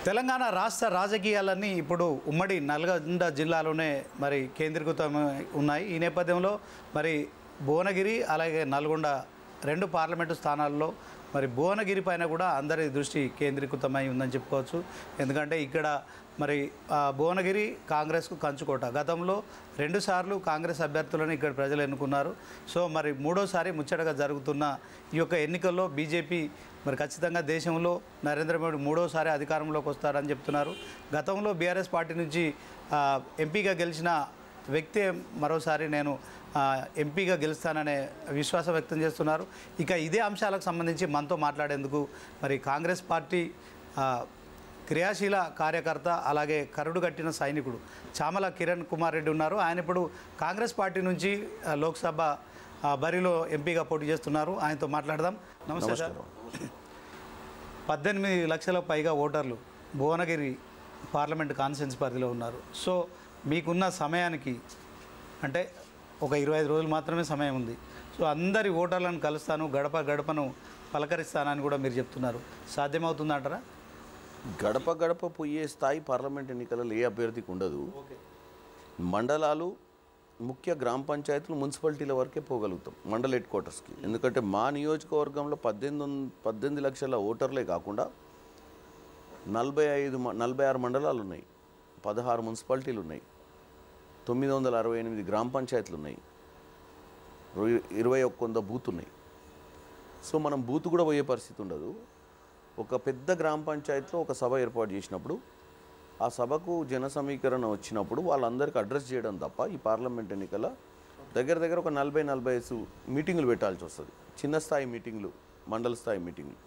తెలంగాణ రాష్ట్ర రాజకీయాలన్నీ ఇప్పుడు ఉమ్మడి నల్గొండ జిల్లాలోనే మరి కేంద్రీకృతం ఉన్నాయి. ఈ నేపథ్యంలో మరి భువనగిరి అలాగే నల్గొండ రెండు పార్లమెంటు స్థానాల్లో మరి భువనగిరి పైన కూడా అందరి దృష్టి కేంద్రీకృతమై ఉందని చెప్పుకోవచ్చు. ఎందుకంటే ఇక్కడ మరి భువనగిరి కాంగ్రెస్కు కంచుకోట. గతంలో రెండుసార్లు కాంగ్రెస్ అభ్యర్థులను ఇక్కడ ప్రజలు ఎన్నుకున్నారు. సో మరి మూడోసారి ముచ్చటగా జరుగుతున్న ఈ యొక్క ఎన్నికల్లో బీజేపీ మరి ఖచ్చితంగా దేశంలో నరేంద్ర మోడీ మూడోసారి అధికారంలోకి వస్తారని చెప్తున్నారు. గతంలో బీఆర్ఎస్ పార్టీ నుంచి ఎంపీగా గెలిచిన వ్యక్తే మరోసారి నేను ఎంపీగా గెలుస్తాననే విశ్వాసం వ్యక్తం చేస్తున్నారు. ఇక ఇదే అంశాలకు సంబంధించి మనతో మాట్లాడేందుకు మరి కాంగ్రెస్ పార్టీ క్రియాశీల కార్యకర్త అలాగే కరుడు కట్టిన సైనికుడు చామల కిరణ్ కుమార్ రెడ్డి ఉన్నారు. ఆయన ఇప్పుడు కాంగ్రెస్ పార్టీ నుంచి లోక్సభ బరిలో ఎంపీగా పోటీ చేస్తున్నారు. ఆయనతో మాట్లాడదాం. నమస్తే సార్. 18 లక్షల పైగా ఓటర్లు భువనగిరి పార్లమెంట్ కాన్స్టిట్యున్సీ పరిధిలో ఉన్నారు. సో మీకున్న సమయానికి అంటే ఒక 25 రోజులు మాత్రమే సమయం ఉంది. సో అందరి ఓటర్లను కలుస్తాను, గడప గడపను పలకరిస్తానని కూడా మీరు చెప్తున్నారు. సాధ్యమవుతుందంటారా? గడప గడప పోయే స్థాయి పార్లమెంట్ ఎన్నికలలో ఏ అభ్యర్థికి ఉండదు. మండలాలు, ముఖ్య గ్రామ పంచాయతీలు, మున్సిపాలిటీల వరకే పోగలుగుతాం, మండల హెడ్ క్వార్టర్స్కి. ఎందుకంటే మా నియోజకవర్గంలో 18 లక్షల ఓటర్లే కాకుండా 46 మండలాలు ఉన్నాయి, 16 మున్సిపాలిటీలు ఉన్నాయి, 968 గ్రామ పంచాయతీలు ఉన్నాయి, 2100 బూత్ ఉన్నాయి. సో మనం బూత్ కూడా పోయే పరిస్థితి ఉండదు. ఒక పెద్ద గ్రామ పంచాయతీలో ఒక సభ ఏర్పాటు చేసినప్పుడు ఆ సభకు జన సమీకరణ వచ్చినప్పుడు వాళ్ళందరికీ అడ్రస్ చేయడం తప్ప ఈ పార్లమెంట్ ఎన్నికల దగ్గర ఒక 40-45 మీటింగులు పెట్టాల్సి వస్తుంది. చిన్న స్థాయి మీటింగ్లు, మండల స్థాయి మీటింగ్లు.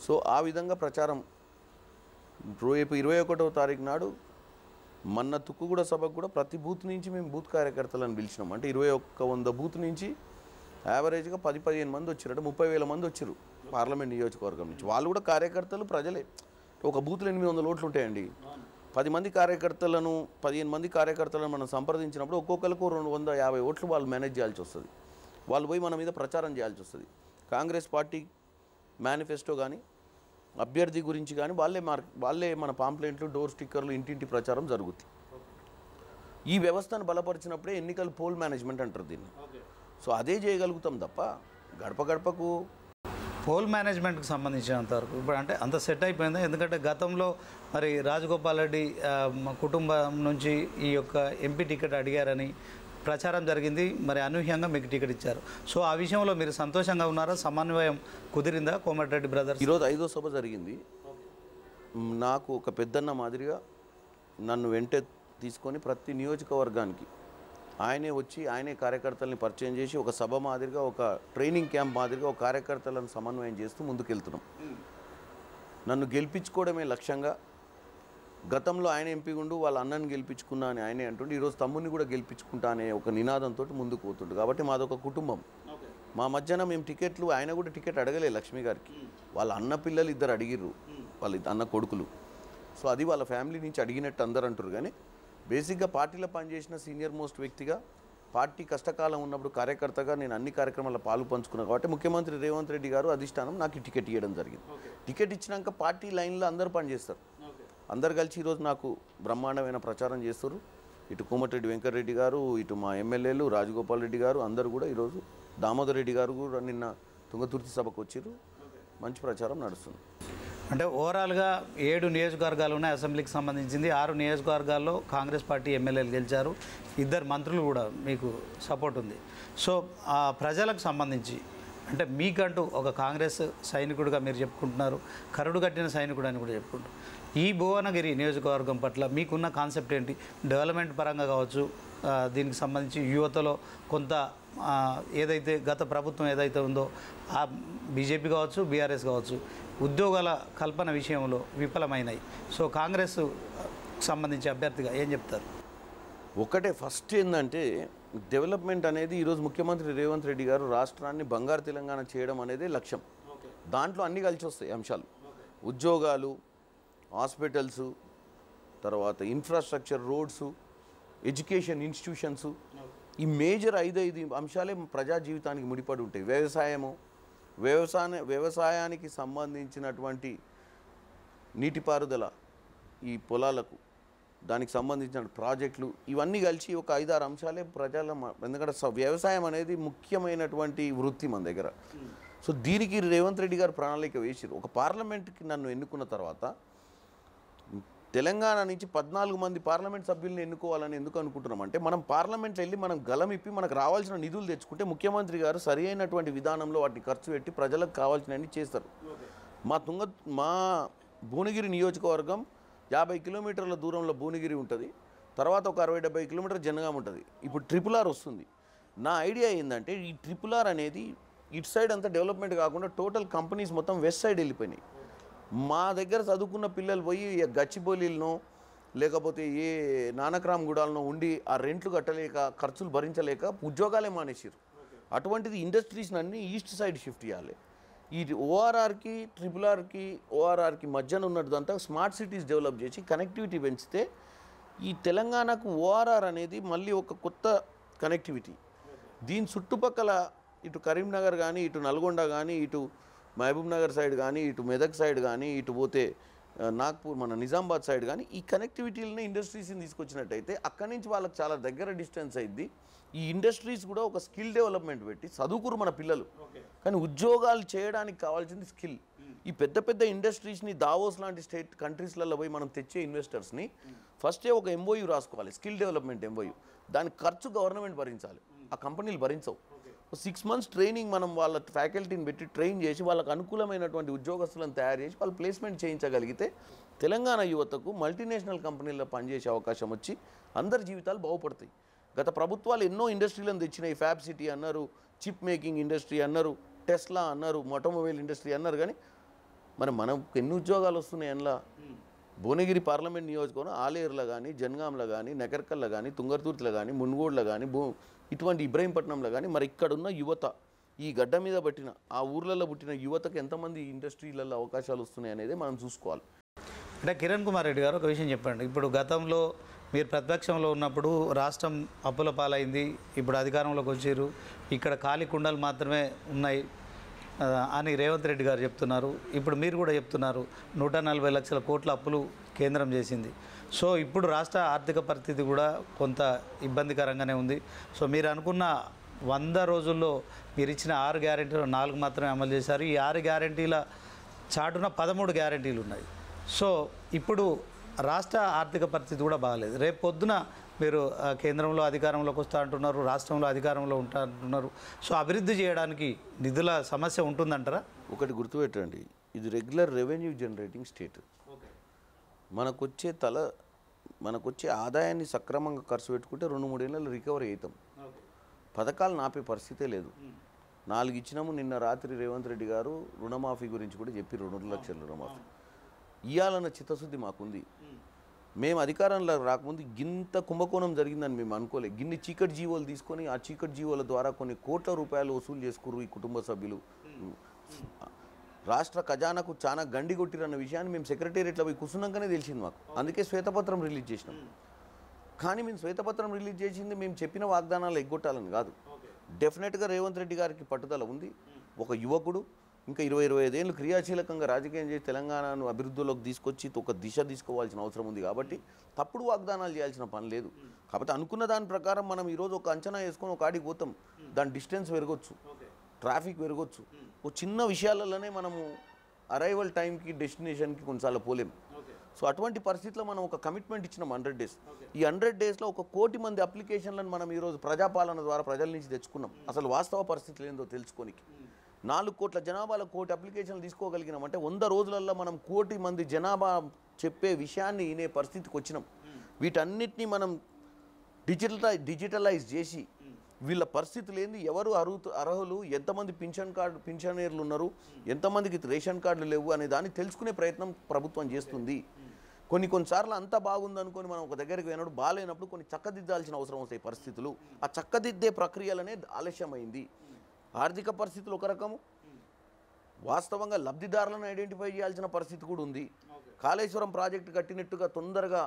సో ఆ విధంగా ప్రచారం రేపు 21వ తారీఖు నాడు మొన్న తుక్కుగూడ సభకు కూడా ప్రతి బూత్ నుంచి మేము బూత్ కార్యకర్తలను పిలిచినాం. అంటే 2100 బూత్ నుంచి యావరేజ్గా 10-15 మంది వచ్చారు. అంటే 30,000 మంది వచ్చారు పార్లమెంట్ నియోజకవర్గం నుంచి. వాళ్ళు కూడా కార్యకర్తలు, ప్రజలే. ఒక బూత్లో 800 ఓట్లు ఉంటాయండి. 10 మంది కార్యకర్తలను, 15 మంది కార్యకర్తలను మనం సంప్రదించినప్పుడు ఒక్కొక్కరికి 250 ఓట్లు వాళ్ళు మేనేజ్ చేయాల్సి వస్తుంది. వాళ్ళు పోయి మన మీద ప్రచారం చేయాల్సి వస్తుంది. కాంగ్రెస్ పార్టీ మేనిఫెస్టో కానీ అభ్యర్థి గురించి కానీ వాళ్ళే మన పాంప్లెంట్లు, డోర్ స్టిక్కర్లు, ఇంటింటి ప్రచారం జరుగుతుంది. ఈ వ్యవస్థను బలపరిచినప్పుడే ఎన్నికల పోల్ మేనేజ్మెంట్ అంటారు దీన్ని. సో అదే చేయగలుగుతాం తప్ప గడప గడపకు పోల్ మేనేజ్మెంట్కి సంబంధించినంతవరకు ఇప్పుడు అంటే అంత సెట్ అయిపోయింది. ఎందుకంటే గతంలో మరి రాజగోపాల్ రెడ్డి కుటుంబం నుంచి ఈ యొక్క ఎంపీ టికెట్ అడిగారని ప్రచారం జరిగింది. మరి అనూహ్యంగా మీకు టికెట్ ఇచ్చారు. సో ఆ విషయంలో మీరు సంతోషంగా ఉన్నారా? సమన్వయం కుదిరిందా కోమటిరెడ్డి బ్రదర్స్? ఈరోజు 5వ సభ జరిగింది. నాకు ఒక పెద్దన్న మాదిరిగా నన్ను వెంటే తీసుకొని ప్రతి నియోజకవర్గానికి ఆయనే వచ్చి ఆయనే కార్యకర్తల్ని పరిచయం చేసి ఒక సభ మాదిరిగా, ఒక ట్రైనింగ్ క్యాంప్ మాదిరిగా ఒక కార్యకర్తలను సమన్వయం చేస్తూ ముందుకెళ్తున్నాం. నన్ను గెలిపించుకోవడమే లక్ష్యంగా. గతంలో ఆయన ఎంపీ ఉండు వాళ్ళ అన్నని గెలిపించుకున్నా అని ఆయనే అంటుండే. ఈరోజు తమ్ముడిని కూడా గెలిపించుకుంటా అనే ఒక నినాదంతో ముందుకు పోతుండు. కాబట్టి మాదొక కుటుంబం. మా మధ్యన మేము టికెట్లు, ఆయన కూడా టికెట్ అడగలే లక్ష్మి గారికి. వాళ్ళ అన్న పిల్లలు 2 అడిగిర్రు, వాళ్ళ అన్న కొడుకులు. సో అది వాళ్ళ ఫ్యామిలీ నుంచి అడిగినట్టు అందరు అంటారు. కానీ బేసిక్గా పార్టీలో పనిచేసిన సీనియర్ మోస్ట్ వ్యక్తిగా, పార్టీ కష్టకాలం ఉన్నప్పుడు కార్యకర్తగా నేను అన్ని కార్యక్రమాల్లో పాలు పంచుకున్నాను. కాబట్టి ముఖ్యమంత్రి రేవంత్ రెడ్డి గారు అధిష్టానం నాకు టికెట్ ఇవ్వడం జరిగింది. టికెట్ ఇచ్చినాక పార్టీ లైన్లో అందరూ పనిచేస్తారు. అందరు కలిసి ఈరోజు నాకు బ్రహ్మాండమైన ప్రచారం చేస్తారు. ఇటు కోమటిరెడ్డి వెంకటరెడ్డి గారు, ఇటు మా ఎమ్మెల్యేలు రాజగోపాల్ రెడ్డి గారు అందరూ కూడా ఈరోజు, దామోదర్ రెడ్డి గారు కూడా నిన్న తుంగతుర్తి సభకు వచ్చారు. మంచి ప్రచారం నడుస్తుంది. అంటే ఓవరాల్గా 7 నియోజకవర్గాలు ఉన్నాయి అసెంబ్లీకి సంబంధించింది. 6 నియోజకవర్గాల్లో కాంగ్రెస్ పార్టీ ఎమ్మెల్యేలు గెలిచారు. 2 మంత్రులు కూడా మీకు సపోర్ట్ ఉంది. సో ఆ ప్రజలకు సంబంధించి అంటే మీకంటూ ఒక కాంగ్రెస్ సైనికుడిగా మీరు చెప్పుకుంటున్నారు, కరుడు కట్టిన సైనికుడు అని కూడా చెప్పుకుంటారు. ఈ భువనగిరి నియోజకవర్గం పట్ల మీకున్న కాన్సెప్ట్ ఏంటి? డెవలప్మెంట్ పరంగా కావచ్చు, దీనికి సంబంధించి యువతలో కొంత ఏదైతే గత ప్రభుత్వం ఏదైతే ఉందో ఆ బీజేపీ కావచ్చు, బీఆర్ఎస్ కావచ్చు, ఉద్యోగాల కల్పన విషయంలో విఫలమైనాయి. సో కాంగ్రెస్ సంబంధించి అభ్యర్థిగా ఏం చెప్తారు? ఒకటే ఫస్ట్ ఏంటంటే డెవలప్మెంట్ అనేది ఈరోజు ముఖ్యమంత్రి రేవంత్ రెడ్డి గారు రాష్ట్రాన్ని బంగారు తెలంగాణ చేయడం అనేది లక్ష్యం. దాంట్లో అన్నీ కలిసి వస్తాయి అంశాలు. ఉద్యోగాలు, హాస్పిటల్స్, తర్వాత ఇన్ఫ్రాస్ట్రక్చర్, రోడ్సు, ఎడ్యుకేషన్ ఇన్స్టిట్యూషన్స్, ఈ మేజర్ 5 అంశాలే ప్రజా జీవితానికి ముడిపడి ఉంటాయి. వ్యవసాయానికి సంబంధించినటువంటి నీటిపారుదల ఈ పొలాలకు దానికి సంబంధించిన ప్రాజెక్టులు ఇవన్నీ కలిసి ఒక 5-6 అంశాలే ఎందుకంటే వ్యవసాయం అనేది ముఖ్యమైనటువంటి వృత్తి మన దగ్గర. సో దీనికి రేవంత్ రెడ్డి గారు ప్రణాళిక వేసిరు. ఒక పార్లమెంట్కి నన్ను ఎన్నుకున్న తర్వాత తెలంగాణ నుంచి 14 మంది పార్లమెంట్ సభ్యుల్ని ఎన్నుకోవాలని ఎందుకు అనుకుంటున్నామంటే, మనం పార్లమెంట్లో వెళ్ళి మనం గలమిప్పి మనకు రావాల్సిన నిధులు తెచ్చుకుంటే ముఖ్యమంత్రి గారు సరి అయినటువంటి విధానంలో వాటిని ఖర్చు పెట్టి ప్రజలకు కావాల్సినవన్నీ చేస్తారు. మా భువనగిరి నియోజకవర్గం 50 కిలోమీటర్ల దూరంలో భువనగిరి ఉంటుంది. తర్వాత ఒక 60-70 కిలోమీటర్ జనగాం ఉంటుంది. ఇప్పుడు RRR వస్తుంది. నా ఐడియా ఏంటంటే ఈ RRR అనేది ఇటు సైడ్ అంతా డెవలప్మెంట్ కాకుండా టోటల్ కంపెనీస్ మొత్తం వెస్ట్ సైడ్ వెళ్ళిపోయినాయి. మా దగ్గర చదువుకున్న పిల్లలు పోయి గచ్చిబౌలిలో లేకపోతే ఏ నానక్రామ్ గూడాలను ఉండి ఆ రెంట్లు కట్టలేక ఖర్చులు భరించలేక ఉద్యోగాలే మానేసారు. అటువంటిది ఇండస్ట్రీస్ని అన్నీ ఈస్ట్ సైడ్ షిఫ్ట్ చేయాలి. ఈ ORRకి మధ్యన ఉన్నదంతా స్మార్ట్ సిటీస్ డెవలప్ చేసి కనెక్టివిటీ పెంచితే ఈ తెలంగాణకు ORR అనేది మళ్ళీ ఒక కొత్త కనెక్టివిటీ. దీని చుట్టుపక్కల ఇటు కరీంనగర్ కానీ, ఇటు నల్గొండ కానీ, ఇటు మహబూబ్ నగర్ సైడ్ కానీ, ఇటు మెదక్ సైడ్ కానీ, ఇటు పోతే నాగ్పూర్ మన నిజామాబాద్ సైడ్ కానీ ఈ కనెక్టివిటీలని ఇండస్ట్రీస్ని తీసుకొచ్చినట్టయితే అక్కడి నుంచి వాళ్ళకి చాలా దగ్గర డిస్టెన్స్ అయింది. ఈ ఇండస్ట్రీస్ కూడా ఒక స్కిల్ డెవలప్మెంట్ పెట్టి చదువుకురు మన పిల్లలు, కానీ ఉద్యోగాలు చేయడానికి కావాల్సింది స్కిల్. ఈ పెద్ద పెద్ద ఇండస్ట్రీస్ని దావోస్ లాంటి కంట్రీస్లలో పోయి మనం తెచ్చే ఇన్వెస్టర్స్ని ఫస్టే ఒక MOU రాసుకోవాలి, స్కిల్ డెవలప్మెంట్ MOU. దాని ఖర్చు గవర్నమెంట్ భరించాలి, ఆ కంపెనీలు భరించవు. 6 months ట్రైనింగ్ మనం వాళ్ళ ఫ్యాకల్టీని పెట్టి ట్రైన్ చేసి వాళ్ళకు అనుకూలమైనటువంటి ఉద్యోగస్తులను తయారు చేసి వాళ్ళు ప్లేస్మెంట్ చేయించగలిగితే తెలంగాణ యువతకు మల్టీనేషనల్ కంపెనీల్లో పనిచేసే అవకాశం వచ్చి అందరి జీవితాలు బాగుపడతాయి. గత ప్రభుత్వాలు ఎన్నో ఇండస్ట్రీలను తెచ్చినాయి. ఫ్యాబ్ సిటీ అన్నారు, చిప్ మేకింగ్ ఇండస్ట్రీ అన్నారు, టెస్లా అన్నారు, ఆటోమొబైల్ ఇండస్ట్రీ అన్నారు. కానీ మనకు ఎన్ని ఉద్యోగాలు వస్తున్నాయి అందులో? భువనగిరి పార్లమెంట్ నియోజకవర్గం ఆలేరులో కానీ, జనగాంలో కానీ, నకర్కల్లో కానీ, తుంగర్తుర్తిలో కానీ, మున్గోడ్లో కానీ, ఇటువంటి ఇబ్రహీంపట్నంలో కానీ మరి ఇక్కడున్న యువత ఈ గడ్డ మీద పట్టిన ఆ ఊర్లలో పుట్టిన యువతకు ఎంతమంది ఇండస్ట్రీలలో అవకాశాలు వస్తున్నాయి అనేది మనం చూసుకోవాలి. అంటే కిరణ్ కుమార్ రెడ్డి గారు ఒక విషయం చెప్పండి. ఇప్పుడు గతంలో మీరు ప్రతిపక్షంలో ఉన్నప్పుడు రాష్ట్రం అప్పుల పాలైంది, ఇప్పుడు అధికారంలోకి వచ్చారు, ఇక్కడ ఖాళీ కుండలు మాత్రమే ఉన్నాయి అని రేవంత్ రెడ్డి గారు చెప్తున్నారు. ఇప్పుడు మీరు కూడా చెప్తున్నారు 140 లక్షల కోట్ల అప్పులు కేంద్రం చేసింది. సో ఇప్పుడు రాష్ట్ర ఆర్థిక పరిస్థితి కూడా కొంత ఇబ్బందికరంగానే ఉంది. సో మీరు అనుకున్న 100 రోజుల్లో మీరు ఇచ్చిన 6 గ్యారెంటీలు 4 మాత్రమే అమలు చేశారు. ఈ 6 గ్యారెంటీల చాటున 13 గ్యారెంటీలు ఉన్నాయి. సో ఇప్పుడు రాష్ట్ర ఆర్థిక పరిస్థితి కూడా బాగాలేదు. రేపు పొద్దున మీరు కేంద్రంలో అధికారంలోకి వస్తా అంటున్నారు, రాష్ట్రంలో అధికారంలో ఉంటా అంటున్నారు. సో అభివృద్ధి చేయడానికి నిధుల సమస్య ఉంటుందంటారా? ఒకటి గుర్తుపెట్టండి, ఇది రెగ్యులర్ రెవెన్యూ జనరేటింగ్ స్టేట్. మనకొచ్చే ఆదాయాన్ని సక్రమంగా ఖర్చు పెట్టుకుంటే 2-3 ఏళ్ళలో రికవరీ అవుతాం. పథకాలు నాపే పరిస్థితే లేదు. 4 ఇచ్చినాము. నిన్న రాత్రి రేవంత్ రెడ్డి గారు రుణమాఫీ గురించి కూడా చెప్పి 2 లక్షల రుణమాఫీ ఇవ్వాలన్న చిత్తశుద్ధి మాకుంది. మేము అధికారంలో రాకముందు గింత కుంభకోణం జరిగిందని మేము అనుకోలే. గిన్ని చీకటి జీవోలు తీసుకొని ఆ చీకటి జీవోల ద్వారా కొన్ని కోట్ల రూపాయలు వసూలు చేసుకుర్రు ఈ కుటుంబ సభ్యులు. రాష్ట్ర ఖజానాకు చాలా గండి కొట్టిరన్న విషయాన్ని మేము సెక్రటేరియట్లో పోయి కూర్చున్నాకనే తెలిసింది మాకు. అందుకే శ్వేతపత్రం రిలీజ్ చేసినాం. కానీ మేము శ్వేతపత్రం రిలీజ్ చేసింది మేము చెప్పిన వాగ్దానాలు ఎగ్గొట్టాలని కాదు. డెఫినెట్గా రేవంత్ రెడ్డి గారికి పట్టుదల ఉంది. ఒక యువకుడు ఇంకా 20-25 ఏళ్ళు క్రియాశీలకంగా రాజకీయం చేసి తెలంగాణను అభివృద్ధిలోకి తీసుకొచ్చి ఒక దిశ తీసుకోవాల్సిన అవసరం ఉంది. కాబట్టి తప్పుడు వాగ్దానాలు చేయాల్సిన పని లేదు. కాబట్టి అనుకున్న దాని ప్రకారం మనం ఈరోజు ఒక అంచనా వేసుకొని ఒక ఆడికి పోతాం. దాని డిస్టెన్స్ పెరగొచ్చు, ట్రాఫిక్ పెరగొచ్చు. ఓ చిన్న విషయాలలోనే మనము అరైవల్ టైంకి డెస్టినేషన్కి కొన్నిసార్లు పోలేం. సో అటువంటి పరిస్థితిలో మనం ఒక కమిట్మెంట్ ఇచ్చినాం 100 days. ఈ 100 daysలో 1 కోటి మంది అప్లికేషన్లను మనం ఈరోజు ప్రజాపాలన ద్వారా ప్రజల నుంచి తెచ్చుకున్నాం. అసలు వాస్తవ పరిస్థితులు ఏందో తెలుసుకోనికి 4 కోట్ల జనాభాలో 1 కోటి అప్లికేషన్లు తీసుకోగలిగినామంటే 100 రోజులలో మనం 1 కోటి మంది జనాభా చెప్పే విషయాన్ని వినే పరిస్థితికి వచ్చినాం. వీటన్నిటినీ మనం డిజిటలైజ్ చేసి వీళ్ళ పరిస్థితులు ఏంది, ఎవరు అర్హులు, ఎంతమంది పింఛనీర్లు ఉన్నారు, ఎంతమందికి రేషన్ కార్డులు లేవు అనే దాన్ని తెలుసుకునే ప్రయత్నం ప్రభుత్వం చేస్తుంది. కొన్నిసార్లు అంతా బాగుందనుకొని మనం ఒక దగ్గరికి పోయినప్పుడు బాగాలేనప్పుడు కొన్ని చక్కదిద్దాల్సిన అవసరం వస్తాయి పరిస్థితులు. ఆ చక్కదిద్దే ప్రక్రియలనే ఆలస్యమైంది. ఆర్థిక పరిస్థితులు ఒక రకము, వాస్తవంగా లబ్ధిదారులను ఐడెంటిఫై చేయాల్సిన పరిస్థితి కూడా ఉంది. కాళేశ్వరం ప్రాజెక్టు కట్టినట్టుగా తొందరగా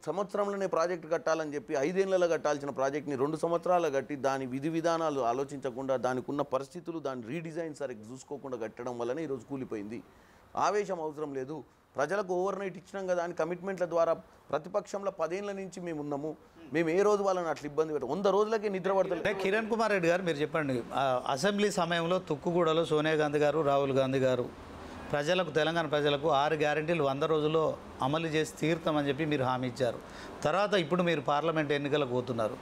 సంవత్సరంలోనే ప్రాజెక్టు కట్టాలని చెప్పి 5 ఏళ్లలో కట్టాల్సిన ప్రాజెక్ట్ని 2 సంవత్సరాలు కట్టి దాని విధి విధానాలు ఆలోచించకుండా దానికి ఉన్న పరిస్థితులు దాని రీడిజైన్ సరిగ్గా చూసుకోకుండా కట్టడం వల్లనే ఈరోజు కూలిపోయింది. ఆవేశం అవసరం లేదు. ప్రజలకు ఓవర్ నైట్ ఇచ్చినాం కదా అని కమిట్మెంట్ల ద్వారా ప్రతిపక్షంలో 10 ఏళ్ల నుంచి మేము ఉన్నాము, మేము ఏ రోజు వాళ్ళని అట్లా ఇబ్బంది పెట్టాం, 100 రోజులకే నిద్ర పడతలేదు. కిరణ్ కుమార్ రెడ్డి గారు మీరు చెప్పండి, అసెంబ్లీ సమయంలో తుక్కుగూడలో సోనియా గాంధీ గారు, రాహుల్ గాంధీ గారు ప్రజలకు, తెలంగాణ ప్రజలకు 6 గ్యారెంటీలు 100 రోజుల్లో అమలు చేసి తీరుతామని చెప్పి మీరు హామీ ఇచ్చారు. తర్వాత ఇప్పుడు మీరు పార్లమెంట్ ఎన్నికలకు పోతున్నారు.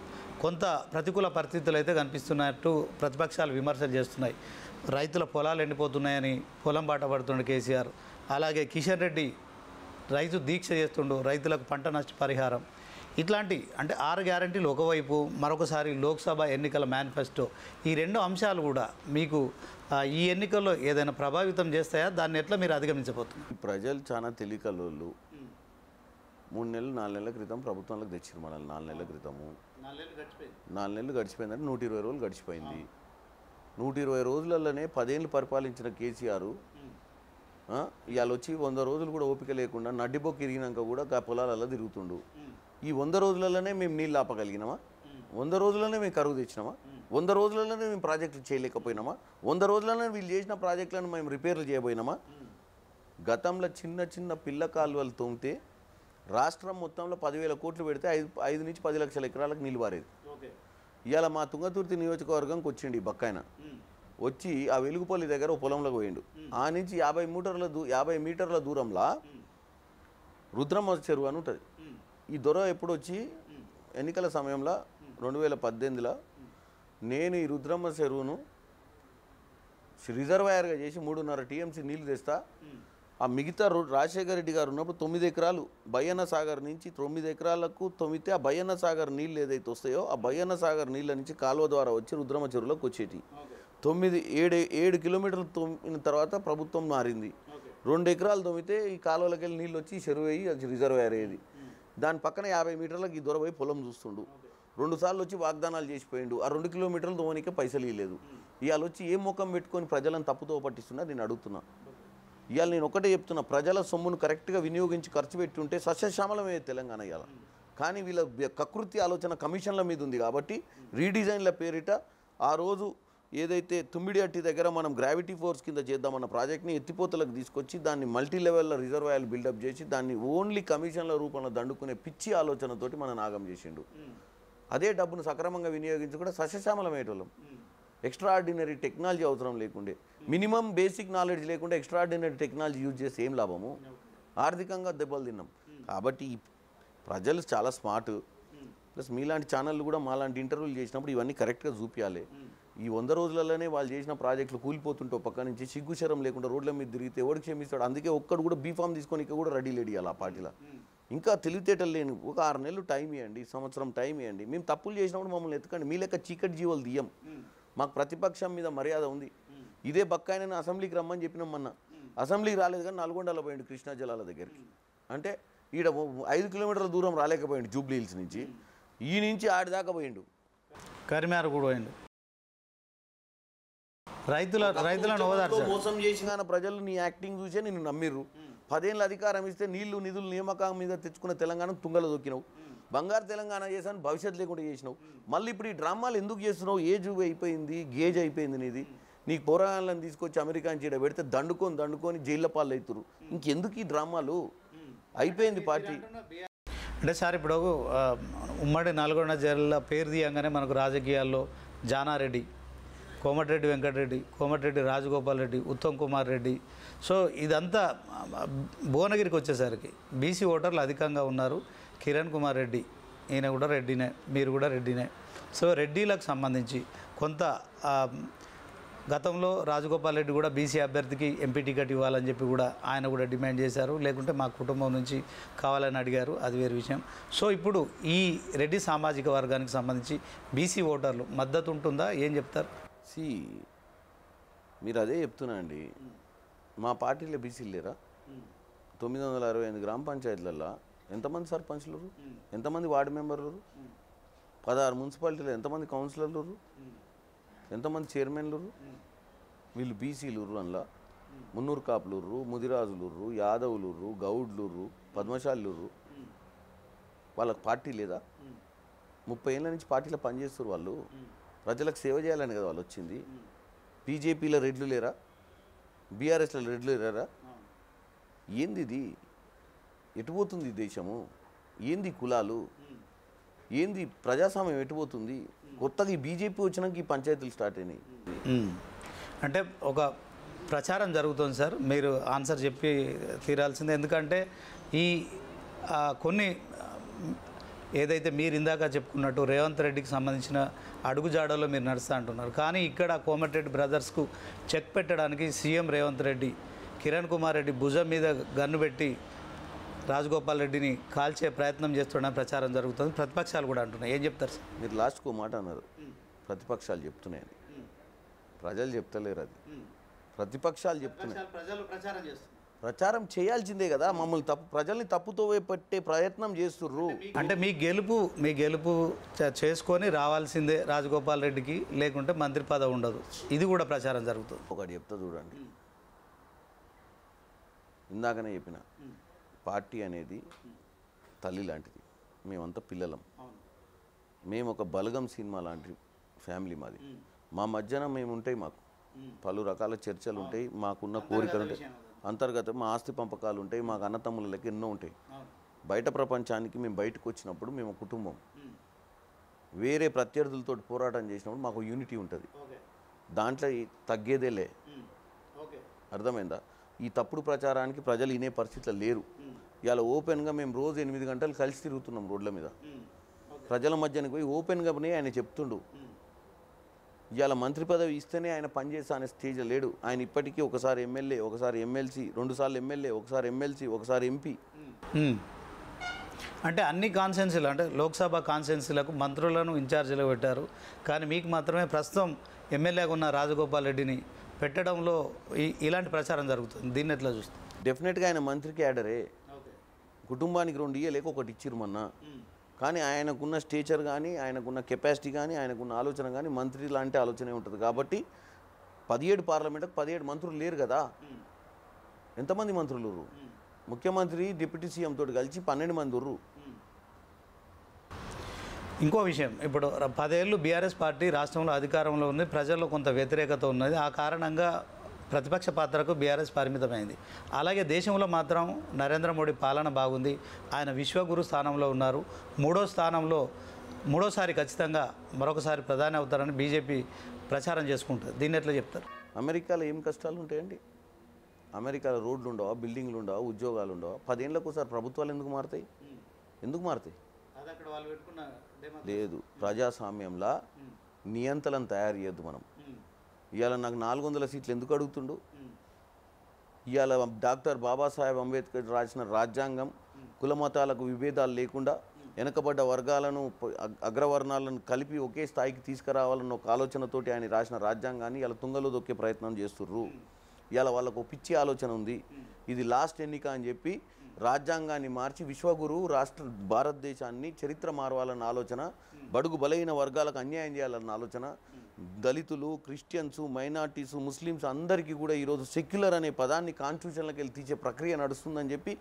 కొంత ప్రతికూల పరిస్థితులు అయితే కనిపిస్తున్నట్టు ప్రతిపక్షాలు విమర్శలు చేస్తున్నాయి. రైతుల పొలాలు ఎండిపోతున్నాయని పొలం బాట పడుతుండే కేసీఆర్. అలాగే కిషన్ రెడ్డి రైతు దీక్ష చేస్తుండు, రైతులకు పంట నష్ట పరిహారం. ఇట్లాంటి అంటే 6 గ్యారెంటీలు ఒకవైపు, మరొకసారి లోక్సభ ఎన్నికల మేనిఫెస్టో, ఈ 2 అంశాలు కూడా మీకు ఈ ఎన్నికల్లో ఏదైనా ప్రభావితం చేస్తాయా? దాన్ని ఎట్లా మీరు అధిగమించబోతున్నారు? ప్రజలు చాలా తెలియకలోళ్ళు 3 నెలలు 4 నెలల క్రితం ప్రభుత్వంలోకి తెచ్చారు మనల్ని. 4 నెలల క్రితము 4 నెలలు గడిచిపోయిందంటే 120 రోజులు గడిచిపోయింది. 120 రోజులలోనే 10 ఏళ్ళు పరిపాలించిన కేసీఆర్ ఇవాళ వచ్చి 100 రోజులు కూడా ఓపిక లేకుండా నడ్డిబొక్కి ఇరిగినాక కూడా ఆ పొలాలలో తిరుగుతుండు. ఈ 100 రోజులలోనే మేము నీళ్ళు ఆపగలిగినామా? 100 రోజుల్లోనే మేము కరువు తెచ్చినామా? 100 రోజులలోనే మేము ప్రాజెక్టులు చేయలేకపోయినామా? 100 రోజులలోనే వీళ్ళు చేసిన ప్రాజెక్టులను మేము రిపేర్లు చేయబోయినామా? గతంలో చిన్న చిన్న పిల్ల కాలువలు తోమితే రాష్ట్రం మొత్తంలో 10,000 కోట్లు పెడితే 5 నుంచి 10 లక్షల ఎకరాలకు నీళ్ళు పారేది. ఇవాళ మా తుంగతుర్తి నియోజకవర్గంకి వచ్చిండు ఈ బక్కాయన. వచ్చి ఆ వెలుగుపల్లి దగ్గర పొలంలోకి పోయిండు. ఆ నుంచి 50 మీటర్ల దూరంలో రుద్రమ్మ చెరువు అని ఉంటుంది. ఈ దొర ఎప్పుడు వచ్చి ఎన్నికల సమయంలో 2018లో నేను ఈ రుద్రమ్మ చెరువును రిజర్వాయర్గా చేసి 3.5 టీఎంసీ నీళ్లు తెస్తా. ఆ మిగతా రాజశేఖర రెడ్డి గారు ఉన్నప్పుడు 9 ఎకరాలు బయ్యన్న సాగర్ నుంచి 9 ఎకరాలకు తొమ్మితే ఆ బయ్యన్న సాగర్ నీళ్ళు ఏదైతే వస్తాయో ఆ బయ్యన్న సాగర్ నీళ్ళ నుంచి కాలువ ద్వారా వచ్చి రుద్రమ్మ చెరువులోకి వచ్చేటి. 7 కిలోమీటర్లు తొమ్మిన తర్వాత ప్రభుత్వం మారింది. 2 ఎకరాలు తొమ్మితే ఈ కాలువలకి వెళ్ళి నీళ్ళు వచ్చి చెరువు అయ్యి అది రిజర్వాయర్ అయ్యేది. దాని పక్కన 50 మీటర్లకు ఈ దొరపోయి పొలం చూస్తుండు. 2 సార్లు వచ్చి వాగ్దానాలు చేసిపోయిండు. ఆ 2 కిలోమీటర్లు తోమనికే పైసలు ఇవ్వలేదు. ఇవాళ వచ్చి ఏ ముఖం పెట్టుకొని ప్రజలను తప్పుతో పట్టిస్తున్నా నేను అడుగుతున్నా. ఇవాళ నేను ఒకటే చెప్తున్నా, ప్రజల సొమ్మును కరెక్ట్గా వినియోగించి ఖర్చు పెట్టుంటే సస్యశ్యామలమే తెలంగాణ ఇవాళ. కానీ వీళ్ళ కకృతి ఆలోచన కమిషన్ల మీద ఉంది కాబట్టి రీడిజైన్ల పేరిట ఆ రోజు ఏదైతే తుమ్మిడి అట్టి దగ్గర మనం గ్రావిటీ ఫోర్స్ కింద చేద్దామన్న ప్రాజెక్ట్ని ఎత్తిపోతలకు తీసుకొచ్చి దాన్ని మల్టీ లెవెల్లో రిజర్వాయర్లు బిల్డప్ చేసి దాన్ని ఓన్లీ కమిషన్ల రూపంలో దండుకునే పిచ్చి ఆలోచనతోటి మనం నాగం చేసిండు. అదే డబ్బును సక్రమంగా వినియోగించుకుంటే సస్యశ్యామలమయ్యేటోళ్ళం. ఎక్స్ట్రా ఆర్డినరీ టెక్నాలజీ అవసరం లేకుండే, మినిమం బేసిక్ నాలెడ్జ్ లేకుండా ఎక్స్ట్రా ఆర్డినరీ టెక్నాలజీ యూజ్ చేసి ఏం లాభము? ఆర్థికంగా దెబ్బలు తిన్నాం. కాబట్టి ప్రజలు చాలా స్మార్ట్. ప్లస్ మీలాంటి ఛానళ్ళు కూడా మాలాంటి ఇంటర్వ్యూలు చేసినప్పుడు ఇవన్నీ కరెక్ట్గా చూపించాలి. ఈ 100 రోజులలోనే వాళ్ళు చేసిన ప్రాజెక్టులు కూలిపోతుంటే పక్క నుంచి సిగ్గుశరం లేకుండా రోడ్ల మీద తిరిగితే ఎవరికి క్షమిస్తాడు? అందుకే ఒక్కడు కూడా బీఫామ్ తీసుకొని ఇక్కడ కూడా రెడీ లేడి ఆ పార్టీలో. ఇంకా తెలివితేటలు లేని ఒక 6 నెలలు టైం ఇవ్వండి, సంవత్సరం టైం ఇవ్వండి. మేము తప్పులు చేసినప్పుడు మమ్మల్ని ఎత్తుకండి. మీ లెక్క చీకటి జీవులు తీయం. మాకు ప్రతిపక్షం మీద మర్యాద ఉంది. ఇదే బక్కాయన అసెంబ్లీకి రమ్మని చెప్పినాం మొన్న. అసెంబ్లీకి రాలేదు కానీ నల్గొండలో పోయిండు కృష్ణా జలాల దగ్గరికి. అంటే ఈడ 5 కిలోమీటర్ల దూరం రాలేకపోయిండు జూబ్లీ హిల్స్ నుంచి. ఈ నుంచి ఆడిదాకా పోయిండు, కరిమేర కూడా పోయిండు. రైతులను మోసం చేసిన ప్రజలు నీ యాక్టింగ్ చూసే నిన్ను నమ్మిర్రు. 10 ఏళ్ళ అధికారం ఇస్తే నీళ్లు నిధులు నియామకం మీద తెచ్చుకున్న తెలంగాణ తుంగలో దొక్కినావు. బంగారు తెలంగాణ చేశాను, భవిష్యత్తు లేకుండా చేసినావు. మళ్ళీ ఇప్పుడు ఈ డ్రామాలు ఎందుకు చేస్తున్నావు? ఏజ్ అయిపోయింది, గేజ్ అయిపోయింది నీది. నీకు పోరాళ్ళని తీసుకొచ్చి అమెరికా నుంచి ఈడ పెడితే దండుకొని జైళ్ళ పాలు అవుతురు. ఇంకెందుకు ఈ డ్రామాలు? అయిపోయింది పార్టీ. అంటే సార్ ఇప్పుడు ఉమ్మడి నల్గొండ జిల్లా పేరు తీయంగానే మనకు రాజకీయాల్లో జానారెడ్డి, కోమటిరెడ్డి వెంకటరెడ్డి, కోమటిరెడ్డి రాజగోపాల్ రెడ్డి, ఉత్తమ్ కుమార్ రెడ్డి. సో ఇదంతా భువనగిరికి వచ్చేసరికి బీసీ ఓటర్లు అధికంగా ఉన్నారు. కిరణ్ కుమార్ రెడ్డి ఈయన కూడా రెడ్డినే, మీరు కూడా రెడ్డినే. సో రెడ్డిలకు సంబంధించి కొంత గతంలో రాజగోపాల్ రెడ్డి కూడా బీసీ అభ్యర్థికి ఎంపీ టికెట్ ఇవ్వాలని చెప్పి కూడా ఆయన కూడా డిమాండ్ చేశారు. లేకుంటే మా కుటుంబం నుంచి కావాలని అడిగారు, అది వేరే విషయం. సో ఇప్పుడు ఈ రెడ్డి సామాజిక వర్గానికి సంబంధించి బీసీ ఓటర్లు మద్దతు ఉంటుందా? ఏం చెప్తారు? మీరు అదే చెప్తున్నా అండి. మా పార్టీలో బీసీలు లేరా? 965 గ్రామ పంచాయతీలలో ఎంతమంది సర్పంచ్లు, ఎంతమంది వార్డు మెంబర్లు, 16 మున్సిపాలిటీలో ఎంతమంది కౌన్సిలర్లు, ఎంతమంది చైర్మన్లు? వీళ్ళు బీసీలు. అందులో మున్నూరు కాపులూరు, ముదిరాజులూరు, యాదవులూరు, గౌడ్లూరు, పద్మశాలురు. వాళ్ళకి పార్టీ లేదా? 30 ఏళ్ళ నుంచి పార్టీలో పనిచేస్తారు వాళ్ళు. ప్రజలకు సేవ చేయాలని కదా వాళ్ళు వచ్చింది. బీజేపీలో రెడ్లు లేరా? బీఆర్ఎస్లో రెడ్లు లేరా? ఏంది ఇది? ఎటుపోతుంది ఈ దేశము? ఏంది కులాలు? ఏంది ప్రజాస్వామ్యం ఎటుపోతుంది? కొత్తగా ఈ బీజేపీ వచ్చినాక ఈ పంచాయతీలు స్టార్ట్ అయినాయి. అంటే ఒక ప్రచారం జరుగుతుంది సార్, మీరు ఆన్సర్ చెప్పి తీరాల్సిందే. ఎందుకంటే ఈ కొన్ని ఏదైతే మీరు ఇందాక చెప్పుకున్నట్టు రేవంత్ రెడ్డికి సంబంధించిన అడుగుజాడలో మీరు నడుస్తూ అంటున్నారు, కానీ ఇక్కడ కోమటిరెడ్డి బ్రదర్స్కు చెక్ పెట్టడానికి సీఎం రేవంత్ రెడ్డి కిరణ్ కుమార్ రెడ్డి భుజం మీద గన్ను పెట్టి రాజగోపాల్ రెడ్డిని కాల్చే ప్రయత్నం చేస్తున్న ప్రచారం జరుగుతుంది. ప్రతిపక్షాలు కూడా అంటున్నాయి. ఏం చెప్తారు సార్? మీరు లాస్ట్కు ఒక మాట అన్నారు, ప్రతిపక్షాలు చెప్తున్నాయని. ప్రజలు చెప్తలేరు, అది ప్రతిపక్షాలు చెప్తున్నాయి. ప్రజలు ప్రచారం చేస్తున్నారు. ప్రచారం చేయాల్సిందే కదా. మమ్మల్ని ప్రజల్ని తప్పుతో పట్టే ప్రయత్నం చేస్తుర్రు. అంటే మీ గెలుపు చేసుకొని రావాల్సిందే రాజగోపాల్ రెడ్డికి, లేకుంటే మంత్రి పదవి ఉండదు. ఇది కూడా ప్రచారం జరుగుతుంది. ఒకటి చెప్తా చూడండి, ఇందాకనే చెప్పిన పార్టీ అనేది తల్లి లాంటిది. మేమంతా పిల్లలం. మేము ఒక బలగం సినిమా లాంటి ఫ్యామిలీ మాది. మా మధ్యన మేము ఉంటాయి, మాకు పలు రకాల చర్చలు ఉంటాయి, మాకున్న కోరికలు ఉంటాయి, అంతర్గత మా ఆస్తి పంపకాలు ఉంటాయి, మాకు అన్నతమ్ముల లెక్క ఎన్నో ఉంటాయి. బయట ప్రపంచానికి మేము బయటకు వచ్చినప్పుడు మేము కుటుంబం, వేరే ప్రత్యర్థులతో పోరాటం చేసినప్పుడు మాకు యూనిటీ ఉంటుంది. దాంట్లో తగ్గేదేలే. అర్థమైందా? ఈ తప్పుడు ప్రచారానికి ప్రజలు వినే పరిస్థితిలో లేరు. ఇవాళ ఓపెన్గా మేము రోజు 8 గంటలు కలిసి తిరుగుతున్నాం రోడ్ల మీద. ప్రజల మధ్యనికి పోయి ఓపెన్గానే ఆయన చెప్తుండు. ఇవాళ మంత్రి పదవి ఇస్తేనే ఆయన పనిచేసే అనే స్టేజ్లో లేడు. ఆయన ఇప్పటికీ ఒకసారి ఎమ్మెల్యే, ఒకసారి ఎమ్మెల్సీ, 2 సార్లు ఎమ్మెల్యే, ఒకసారి ఎమ్మెల్సీ, ఒకసారి ఎంపీ. అంటే అన్ని కాన్స్టిట్యున్సీలు, అంటే లోక్సభ కాన్స్టిట్యున్సీలకు మంత్రులను ఇన్ఛార్జీలో పెట్టారు, కానీ మీకు మాత్రమే ప్రస్తుతం ఎమ్మెల్యేగా ఉన్న రాజగోపాల్ రెడ్డిని పెట్టడంలో ఇలాంటి ప్రచారం జరుగుతుంది. దీన్ని ఎట్లా చూస్తుంది? డెఫినెట్గా ఆయన మంత్రి క్యాడరే. కుటుంబానికి 2 ఇయ్యలేక ఒకటి ఇచ్చిరు మొన్న. కానీ ఆయనకున్న స్టేచర్ కానీ, ఆయనకున్న కెపాసిటీ కానీ, ఆయనకున్న ఆలోచన కానీ మంత్రి లాంటి ఆలోచనే ఉంటుంది. కాబట్టి 17 పార్లమెంట్కి 17 మంత్రులు లేరు కదా. ఎంతమంది మంత్రులు? ముఖ్యమంత్రి డిప్యూటీ సీఎం తోటి కలిసి 12 మంది ఉర్రు. ఇంకో విషయం, ఇప్పుడు 10 ఏళ్ళు బీఆర్ఎస్ పార్టీ రాష్ట్రంలో అధికారంలో ఉంది, ప్రజల్లో కొంత వ్యతిరేకత ఉన్నది. ఆ కారణంగా ప్రతిపక్ష పాత్రకు బీఆర్ఎస్ పరిమితమైంది. అలాగే దేశంలో మాత్రం నరేంద్ర మోడీ పాలన బాగుంది, ఆయన విశ్వగురు స్థానంలో ఉన్నారు. మూడోసారి ఖచ్చితంగా మరొకసారి ప్రధాని అవుతారని బీజేపీ ప్రచారం చేసుకుంటుంది. దీన్ని ఎట్లా చెప్తారు? అమెరికాలో ఏం కష్టాలు ఉంటాయండి? అమెరికాలో రోడ్లు ఉండవా, బిల్డింగ్లు ఉండవా, ఉద్యోగాలు ఉండవా? 10 ఏళ్ళకు ఒకసారి ప్రభుత్వాలు ఎందుకు మారుతాయి? ఎందుకు మారుతాయి? లేదు. ప్రజాస్వామ్యంలో నియంత్రణను తయారు చేయొద్దు మనం. ఇవాళ నాకు 400 సీట్లు ఎందుకు అడుగుతుండు? ఇవాళ డాక్టర్ బాబాసాహెబ్ అంబేద్కర్ రాసిన రాజ్యాంగం కులమతాలకు విభేదాలు లేకుండా వెనకబడ్డ వర్గాలను, అగ్రవర్ణాలను కలిపి ఒకే స్థాయికి తీసుకురావాలన్న ఒక ఆలోచనతోటి ఆయన రాసిన రాజ్యాంగాన్ని ఇలా తుంగలో దొక్కే ప్రయత్నం చేస్తుర్రు. ఇలా వాళ్ళకు పిచ్చి ఆలోచన ఉంది, ఇది లాస్ట్ ఎన్నిక అని చెప్పి రాజ్యాంగాన్ని మార్చి విశ్వగురు రాష్ట్ర భారతదేశాన్ని చరిత్ర మారవాలన్న ఆలోచన, బడుగు బలైన వర్గాలకు అన్యాయం చేయాలన్న ఆలోచన, దళితులు, క్రిస్టియన్స్, మైనార్టీసు, ముస్లిమ్స్ అందరికీ కూడా ఈరోజు సెక్యులర్ అనే పదాన్ని కాన్స్టిట్యూషన్లోకి వెళ్ళి తీసే ప్రక్రియ నడుస్తుందని చెప్పి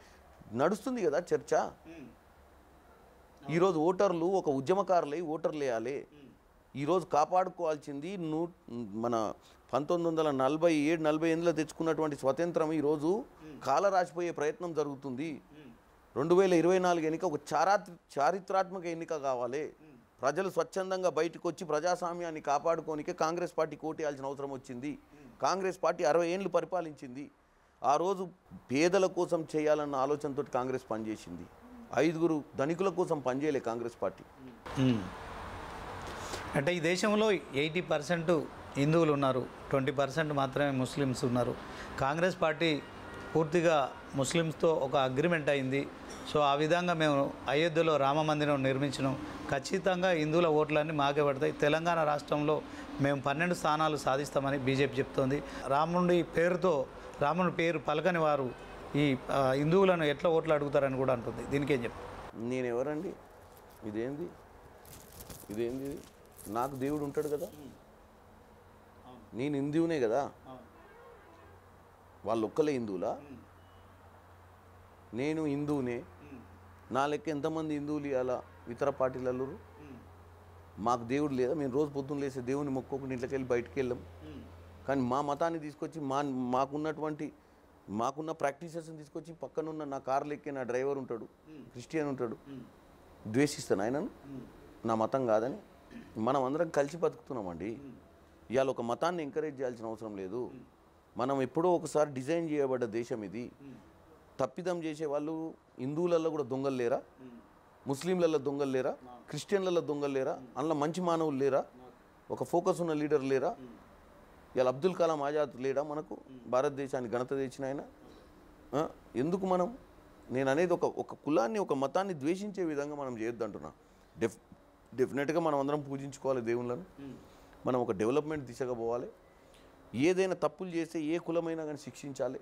నడుస్తుంది కదా చర్చ. ఈరోజు ఓటర్లు ఒక ఉద్యమకారులై ఓటర్లు వేయాలి. ఈరోజు కాపాడుకోవాల్సింది మన 1947-48లో తెచ్చుకున్నటువంటి స్వతంత్రం ఈరోజు కాలరాసిపోయే ప్రయత్నం జరుగుతుంది. 2024 ఎన్నిక ఒక చారిత్రాత్మక ఎన్నిక కావాలి. ప్రజలు స్వచ్ఛందంగా బయటకు వచ్చి ప్రజాస్వామ్యాన్ని కాపాడుకోనికే కాంగ్రెస్ పార్టీ కోటేయాల్సిన అవసరం వచ్చింది. కాంగ్రెస్ పార్టీ 60 ఏళ్ళు పరిపాలించింది. ఆ రోజు పేదల కోసం చేయాలన్న ఆలోచనతో కాంగ్రెస్ పనిచేసింది. 5 ధనికుల కోసం పనిచేయలే కాంగ్రెస్ పార్టీ. అంటే ఈ దేశంలో 80% హిందువులు ఉన్నారు, 20% మాత్రమే ముస్లిమ్స్ ఉన్నారు. కాంగ్రెస్ పార్టీ పూర్తిగా ముస్లిమ్స్తో ఒక అగ్రిమెంట్ అయింది. సో ఆ విధంగా మేము అయోధ్యలో రామ మందిరం నిర్మించినాం, ఖచ్చితంగా హిందువుల ఓట్లన్నీ మాకే పడతాయి, తెలంగాణ రాష్ట్రంలో మేము 12 స్థానాలు సాధిస్తామని బీజేపీ చెప్తోంది. రాముడి పేరు పలకని వారు ఈ హిందువులను ఎట్లా ఓట్లు అడుగుతారని కూడా అంటుంది. దీనికేం చెప్తారు? నేను ఎవరండి? ఇదేంది? నాకు దేవుడు ఉంటాడు కదా, నేను హిందువునే కదా. వాళ్ళు ఒక్కలే హిందువులా? నేను హిందువునే. నా లెక్క ఎంతమంది హిందువులు ఇవాళ ఇతర పార్టీలలో? మాకు దేవుడు లేదా? మేము రోజు పొద్దున్న లేసే దేవుని మొక్కోకుండా ఇంట్లోకి వెళ్ళి బయటికి వెళ్ళాం. కానీ మా మతాన్ని తీసుకొచ్చి మాకున్నటువంటి మాకున్న ప్రాక్టీసెస్ని తీసుకొచ్చి పక్కనున్న నా కార్లు ఎక్కే నా డ్రైవర్ ఉంటాడు, క్రిస్టియన్ ఉంటాడు, ద్వేషిస్తాను ఆయనను, నా మతం కాదని. మనం అందరం కలిసి బతుకుతున్నామండి. ఇవాళ ఒక మతాన్ని ఎంకరేజ్ చేయాల్సిన అవసరం లేదు. మనం ఎప్పుడో ఒకసారి డిజైన్ చేయబడ్డ దేశం ఇది. తప్పిదం చేసే వాళ్ళు హిందువులలో కూడా దొంగలు లేరా? ముస్లింలలో దొంగలు లేరా? క్రిస్టియన్లలో దొంగలు లేరా? అందులో మంచి మానవులు లేరా? ఒక ఫోకస్ ఉన్న లీడర్ లేరా? ఇలా అబ్దుల్ కలాం ఆజాద్ లేడా మనకు? భారతదేశానికి ఘనత తెచ్చిన ఆయన. ఎందుకు నేను అనేది ఒక కులాన్ని ఒక మతాన్ని ద్వేషించే విధంగా మనం చేయొద్దు అంటున్నా. డెఫినెట్గా మనం అందరం పూజించుకోవాలి దేవుళ్ళను. మనం ఒక డెవలప్మెంట్ దిశగా పోవాలి. ఏదైనా తప్పులు చేస్తే ఏ కులమైనా కానీ శిక్షించాలి.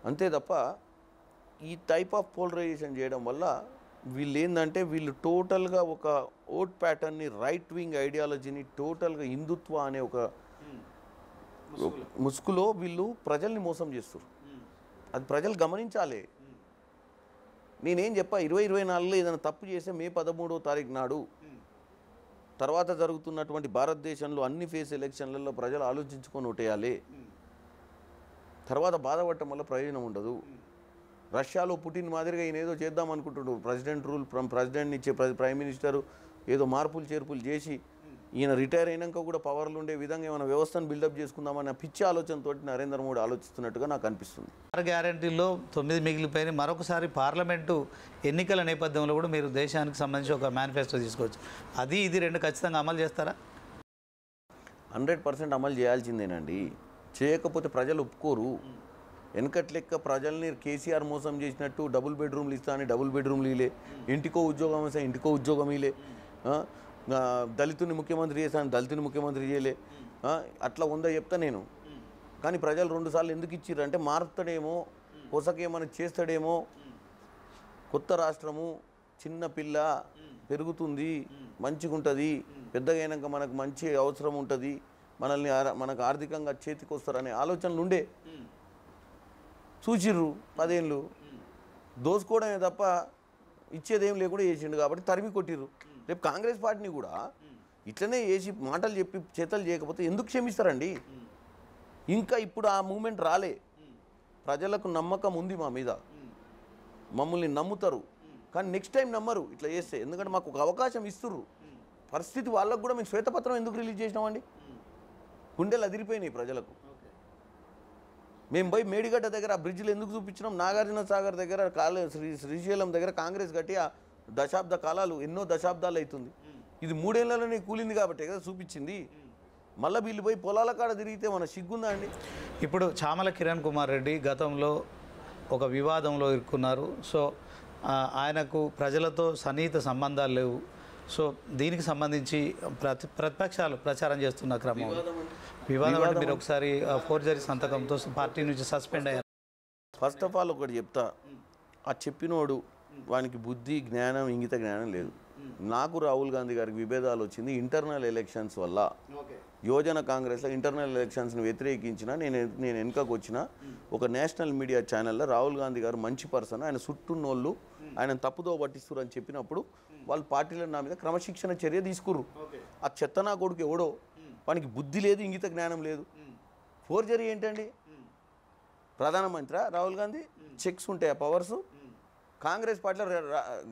అంతే తప్ప ఈ టైప్ ఆఫ్ పోలరైజేషన్ చేయడం వల్ల వీళ్ళు టోటల్గా ఒక ఓట్ ప్యాటర్న్ని, రైట్ వింగ్ ఐడియాలజీని టోటల్గా హిందుత్వ అనే ఒక ముసుగులో వీళ్ళు ప్రజల్ని మోసం చేస్తారు. అది ప్రజలు గమనించాలి. నేనేం 2024లో ఏదైనా తప్పు చేస్తే మే 13వ తారీఖు నాడు తర్వాత జరుగుతున్నటువంటి భారతదేశంలో అన్ని ఫేస్ ఎలక్షన్లలో ప్రజలు ఆలోచించుకొని ఓటేయాలి. తర్వాత బాధపడటం వల్ల ప్రయోజనం ఉండదు. రష్యాలో పుటిన్ మాదిరిగా ఈయన ఏదో చేద్దాం అనుకుంటున్నాడు. ప్రెసిడెంట్ ఇచ్చే ప్రైమ్ మినిస్టర్ ఏదో మార్పులు చేర్పులు చేసి ఈయన రిటైర్ అయినాక కూడా పవర్లు ఉండే విధంగా ఏమైనా వ్యవస్థను బిల్డప్ చేసుకుందామన్న పిచ్చి ఆలోచనతో నరేంద్ర మోడీ ఆలోచిస్తున్నట్టుగా నాకు అనిపిస్తుంది. 6 గ్యారెంటీల్లో 9 మిగిలిపోయినాయి. మరొకసారి పార్లమెంటు ఎన్నికల నేపథ్యంలో కూడా మీరు దేశానికి సంబంధించి ఒక మేనిఫెస్టో తీసుకోవచ్చు. ఇది 2 ఖచ్చితంగా అమలు చేస్తారా? 100% అమలు చేయాల్సిందేనండి. చేయకపోతే ప్రజలు ఒప్పుకోరు. వెనకట్ లెక్క ప్రజల్ని కేసీఆర్ మోసం చేసినట్టు డబుల్ బెడ్రూమ్లు ఇస్తా అని డబుల్ బెడ్రూమ్లు ఇలే, ఇంటికో ఉద్యోగం ఇస్తా ఇంటికో ఉద్యోగం ఇలే, దళితుని ముఖ్యమంత్రి చేశాను దళితుని ముఖ్యమంత్రి చేయలే, అట్లా ఉందా చెప్తా నేను. కానీ ప్రజలు 2 సార్లు ఎందుకు ఇచ్చిర్రు అంటే మారుతాడేమో, కొసకేమని చేస్తాడేమో, కొత్త రాష్ట్రము, చిన్న పిల్ల పెరుగుతుంది, మంచిగా ఉంటుంది, పెద్దగా అయినాక మనకు మంచి అవసరం ఉంటుంది, మనకు ఆర్థికంగా చేతికి వస్తారనే ఆలోచనలు ఉండే చూచిర్రు. 10 ఏళ్ళు దోసుకోవడమే తప్ప ఇచ్చేదేం లేకుండా చేసిండు కాబట్టి తరిమి కొట్టిర్రు. రేపు కాంగ్రెస్ పార్టీని కూడా ఇట్లనే చేసి మాటలు చెప్పి చేతలు చేయకపోతే ఎందుకు క్షమిస్తారండి? ఇంకా ఇప్పుడు ఆ మూమెంట్ రాలే. ప్రజలకు నమ్మకం ఉంది మా మీద, మమ్మల్ని నమ్ముతారు. కానీ నెక్స్ట్ టైం నమ్మరు ఇట్లా చేస్తే. ఎందుకంటే మాకు ఒక అవకాశం ఇస్తుర్రు. పరిస్థితి వాళ్ళకు కూడా మేము శ్వేతపత్రం ఎందుకు రిలీజ్ చేసినామండి? గుండెలు అదిరిపోయినాయి ప్రజలకు. మేము పోయి మేడిగడ్డ దగ్గర ఆ బ్రిడ్జ్లు ఎందుకు చూపించినాం? నాగార్జున సాగర్ దగ్గర శ్రీశైలం దగ్గర కాంగ్రెస్ కట్టి ఆ దశాబ్ద కాలాలు, ఎన్నో దశాబ్దాలు అవుతుంది. ఇది 3 ఏళ్లలోనే కూలింది కాబట్టి కదా చూపించింది. మళ్ళీ వీళ్ళు పోయి పొలాల కాడ తిరిగితే మన సిగ్గుందా అండి? ఇప్పుడు చామల కిరణ్ కుమార్ రెడ్డి గతంలో ఒక వివాదంలో ఇరుక్కున్నారు. సో ఆయనకు ప్రజలతో సన్నిహిత సంబంధాలు లేవు. సో దీనికి సంబంధించి ప్రతిపక్షాలు ప్రచారం చేస్తున్న క్రమంలో వివాదం అంటే మీరు ఒకసారి ఫోర్జరీ సంతకంతో పార్టీ నుంచి సస్పెండ్ అయ్యారు. ఫస్ట్ ఆఫ్ ఆల్ ఒకటి చెప్తా, ఆ చెప్పినోడు వానికి బుద్ధి జ్ఞానం ఇంగిత జ్ఞానం లేదు. నాకు రాహుల్ గాంధీ గారికి విభేదాలు వచ్చింది ఇంటర్నల్ ఎలక్షన్స్ వల్ల. యువజన కాంగ్రెస్లో ఇంటర్నల్ ఎలక్షన్స్ని వ్యతిరేకించిన నేను వెనుకకు వచ్చిన ఒక నేషనల్ మీడియా ఛానల్లో రాహుల్ గాంధీ గారు మంచి పర్సన్, ఆయన చుట్టూన్నోళ్ళు ఆయన తప్పుదో పట్టిస్తారు అని చెప్పినప్పుడు వాళ్ళు పార్టీలో నా మీద క్రమశిక్షణ చర్య తీసుకుర్రు. ఆ చెత్తనా కొడుకు ఎవడో, వానికి బుద్ధి లేదు ఇంగిత జ్ఞానం లేదు. ఫోర్జరీ ఏంటండి? ప్రధానమంత్రి రాహుల్ గాంధీ చెక్స్ ఉంటాయి, ఆ పవర్స్. కాంగ్రెస్ పార్టీలో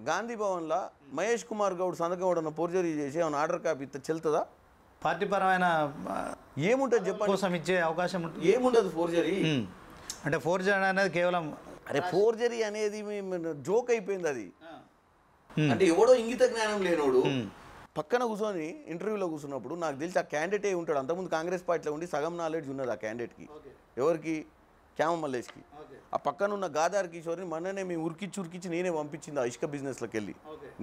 గాంధీ భవన్లో మహేష్ కుమార్ గౌడ్ సంతకం ఎవడన్నా ఫోర్జరీ చేసి ఏమైనా ఆర్డర్ కాపీ ఇస్తే చెల్తుందా? పార్టీ పరమైన ఏముంటుంది చెప్పండి, కోసం ఇచ్చే అవకాశం ఉంటుంది. ఏముండదు ఫోర్జరీ అంటే. ఫోర్జరీ అనేది కేవలం ఫోర్జరీ అనేది జోక్ అయిపోయింది అది. అంటే ఎవడో ఇంగిత జ్ఞానం లేనోడు పక్కన కూర్చొని ఇంటర్వ్యూలో కూర్చున్నప్పుడు నాకు తెలిసి ఆ క్యాండిడేట్ ఏ ఉంటాడు. అంతకుముందు కాంగ్రెస్ పార్టీలో ఉండి సగం నాలెడ్జ్ ఉన్నది ఆ క్యాండిడేట్కి. ఎవరికి? క్యామ మల్లేష్కి. ఆ పక్కన ఉన్న గాదార్ కిషోర్ని మొన్ననే మేము ఉరికిచ్చి నేనే పంపించింది ఆ ఇసుక బిజినెస్లోకి వెళ్ళి.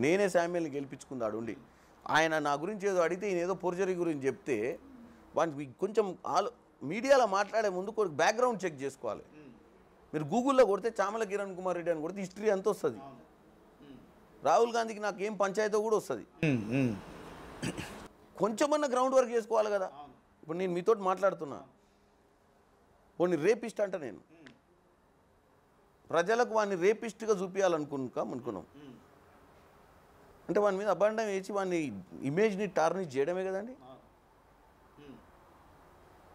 నేనే శామ్యుల్ని గెలిపించుకుంది ఆడుండి. ఆయన నా గురించి ఏదో అడిగితే ఈయన ఏదో ఫోర్జరీ గురించి చెప్తే వానికి కొంచెం మీడియాలో మాట్లాడే ముందు కొన్ని బ్యాక్గ్రౌండ్ చెక్ చేసుకోవాలి. మీరు గూగుల్లో కొడితే చామల కిరణ్ కుమార్ రెడ్డి అని కొడితే హిస్టరీ అంతా వస్తుంది. రాహుల్ గాంధీకి నాకు ఏం పంచాయతీ కూడా వస్తుంది. కొంచెమన్నా గ్రౌండ్ వర్క్ చేసుకోవాలి కదా. ఇప్పుడు నేను మీతో మాట్లాడుతున్నా, వాడిని రేపిస్ట్ అంట, నేను ప్రజలకు వాడిని రేపిస్ట్గా చూపించాలనుకున్నాం. అంటే వాని మీద అబండం వేసి వాడిని ఇమేజ్ని టార్నిష్ చేయడమే కదండి.